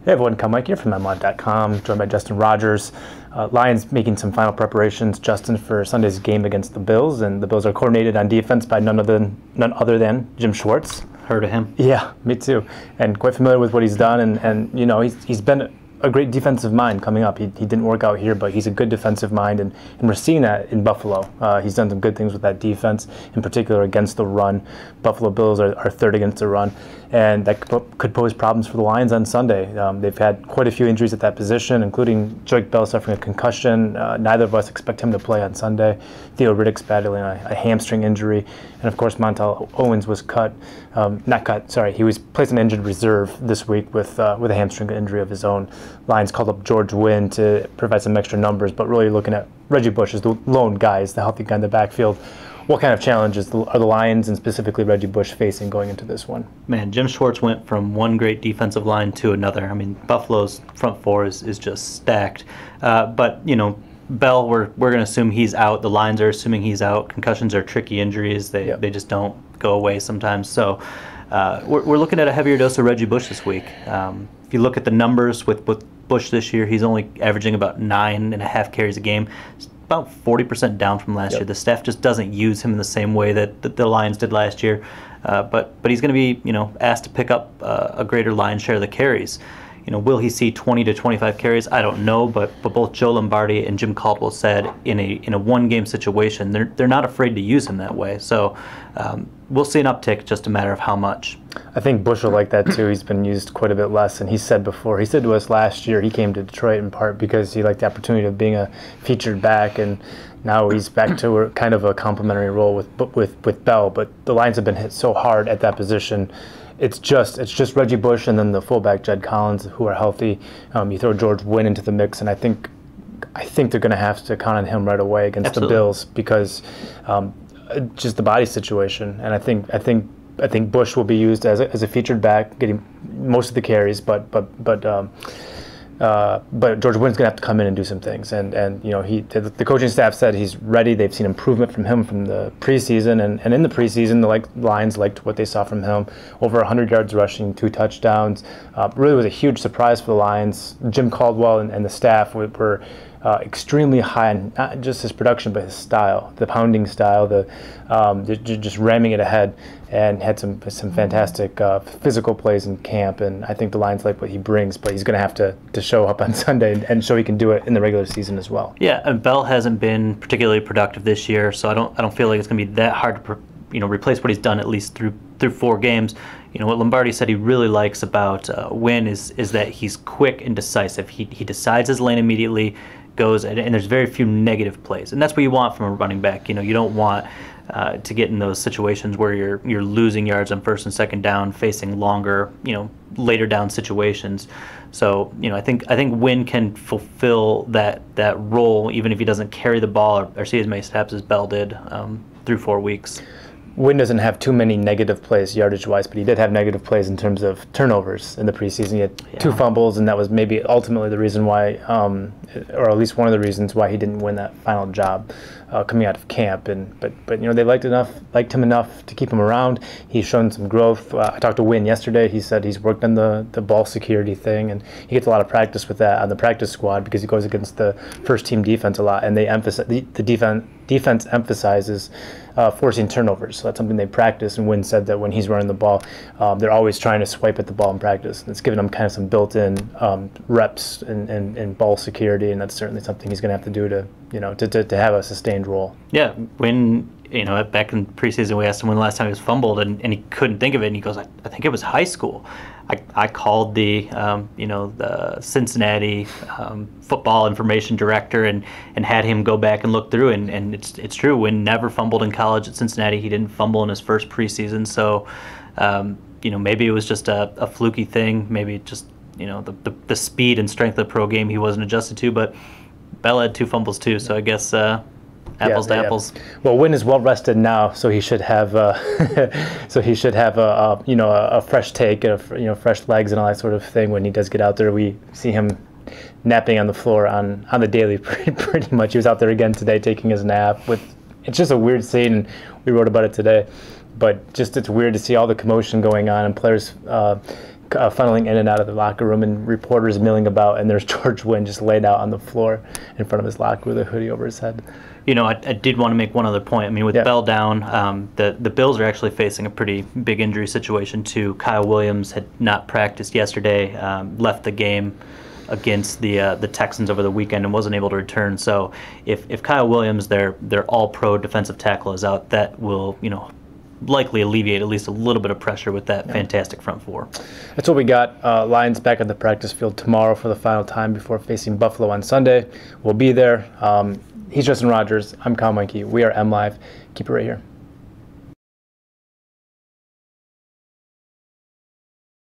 Hey everyone, Kyle Mike here from MLive.com, joined by Justin Rogers. Lions making some final preparations, Justin, for Sunday's game against the Bills, and the Bills are coordinated on defense by none other than Jim Schwartz. Heard of him? Yeah, me too, and quite familiar with what he's done, and you know he's been a great defensive mind coming up. He didn't work out here, but he's a good defensive mind, and we're seeing that in Buffalo. He's done some good things with that defense, in particular against the run. Buffalo Bills are third against the run, and that could pose problems for the Lions on Sunday. They've had quite a few injuries at that position, including Joique Bell suffering a concussion. Neither of us expect him to play on Sunday. Theo Riddick's battling a hamstring injury, and of course Montel Owens was he was placed on injured reserve this week with a hamstring injury of his own. Lions called up George Wynn to provide some extra numbers, but really looking at Reggie Bush as the lone guy, as the healthy guy in the backfield. What kind of challenges are the Lions and specifically Reggie Bush facing going into this one? Man, Jim Schwartz went from one great defensive line to another. I mean, Buffalo's front four is just stacked. But, you know, Bell, we're going to assume he's out. The Lions are assuming he's out. Concussions are tricky injuries. They just don't go away sometimes. So we're looking at a heavier dose of Reggie Bush this week. If you look at the numbers with Bush this year, he's only averaging about 9.5 carries a game. It's about 40% down from last year. The staff just doesn't use him in the same way that the Lions did last year. But he's going to be, you know, asked to pick up a greater Lions share of the carries. You know, will he see 20 to 25 carries? I don't know, but both Joe Lombardi and Jim Caldwell said in a one-game situation, they're not afraid to use him that way. So we'll see an uptick, just a matter of how much. I think Bush will like that too. He's been used quite a bit less, and he said to us last year he came to Detroit in part because he liked the opportunity of being a featured back, and now he's back to kind of a complimentary role with Bell. But the Lions have been hit so hard at that position. It's just Reggie Bush and then the fullback Jed Collins who are healthy. You throw George Wynn into the mix, and I think they're going to have to count on him right away against the Bills because just the body situation. And I think Bush will be used as a featured back, getting most of the carries, but George Wynn's gonna have to come in and do some things, and you know the coaching staff said he's ready. They've seen improvement from him from the preseason, and in the preseason the Lions liked what they saw from him. Over 100 yards rushing, 2 touchdowns. Really was a huge surprise for the Lions. Jim Caldwell and the staff were extremely high on not just his production but his style, the pounding style, just ramming it ahead, and had some fantastic physical plays in camp. And I think the Lions like what he brings, but he's going to have to show up on Sunday and show he can do it in the regular season as well. Yeah, and Bell hasn't been particularly productive this year, so I don't feel like it's going to be that hard to replace what he's done at least through 4 games. You know what Lombardi said he really likes about Wynn is that he's quick and decisive. He decides his lane immediately, goes, and there's very few negative plays, and that's what you want from a running back. You know, you don't want to get in those situations where you're losing yards on first and second down, facing longer, later down situations. So, I think Wynn can fulfill that role even if he doesn't carry the ball or see as many snaps as Bell did through 4 weeks. Wynn doesn't have too many negative plays yardage-wise, but he did have negative plays in terms of turnovers in the preseason. He had 2 fumbles, and that was maybe ultimately the reason why, or at least one of the reasons why he didn't win that final job coming out of camp. But they liked him enough to keep him around. He's shown some growth. I talked to Wynn yesterday. He said he's worked on the ball security thing, and he gets a lot of practice with that on the practice squad because he goes against the first-team defense a lot, and they emphasize the defense emphasizes forcing turnovers. So that's something they practice, and Wynn said that when he's running the ball, they're always trying to swipe at the ball in practice. And it's giving him kind of some built-in reps and ball security, and that's certainly something he's going to have to do to have a sustained role. Yeah, when back in preseason we asked him when the last time he was fumbled, and he couldn't think of it, and he goes, I think it was high school. I called the Cincinnati football information director and had him go back and look through, and it's true. Wynn never fumbled in college at Cincinnati. He didn't fumble in his first preseason, so maybe it was just a fluky thing. Maybe just the speed and strength of the pro game he wasn't adjusted to. But Bell had 2 fumbles too, so I guess apples to apples. Well, Wynn is well rested now, so he should have a fresh take, fresh legs and all that sort of thing when he does get out there. We see him napping on the floor on the daily pretty much. He was out there again today taking his nap. It's just a weird scene, and we wrote about it today. But just it's weird to see all the commotion going on and players funneling in and out of the locker room, and reporters milling about, and there's George Wynn just laid out on the floor in front of his locker with a hoodie over his head. You know, I did want to make one other point. I mean, with Bell down, the Bills are actually facing a pretty big injury situation too. Kyle Williams had not practiced yesterday, left the game against the Texans over the weekend and wasn't able to return. So if Kyle Williams, their all-pro defensive tackle, is out, that will, you know, likely alleviate at least a little bit of pressure with that fantastic front four. That's what we got. Lions back at the practice field tomorrow for the final time before facing Buffalo on Sunday. We'll be there. He's Justin Rogers. I'm Kyle Meinke. We are MLive. Keep it right here.